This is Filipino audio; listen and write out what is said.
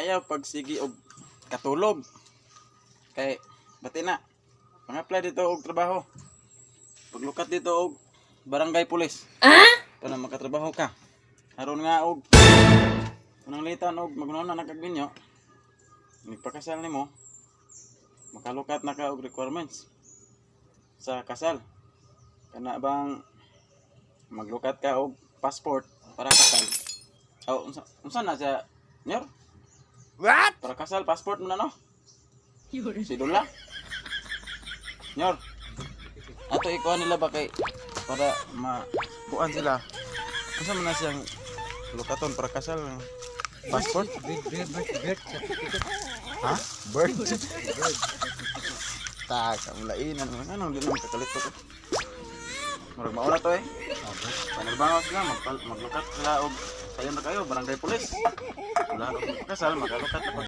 kayo pagsigi og katulog. Kay bati na. Pang-apply dito og trabaho. Paglukat dito og barangay pulis. Para makatrabaho ka. Aron nga og unang litan og magnuon na nakagbinyo. Nagpakasal nimo. Makalukat na ka og requirements sa kasal. Kana bang maglukat ka og passport para kasal. Oh, unsa na siya? Nyor? What? Para kasal passport mo na no? Si Dula. Nyor. Ato ikuha nila ba kay para makuan sila. Unsa man na siyang lukaton para kasal ng passport? Birth certificate. Ha? Birth? Tak, kamulainan mo. Anong di naman kakalito ko? Marag mauna to eh. Panarbangaw sila, maglukat sila o sayo na kayo, barangay pulis. Wala, kasal, magalukat na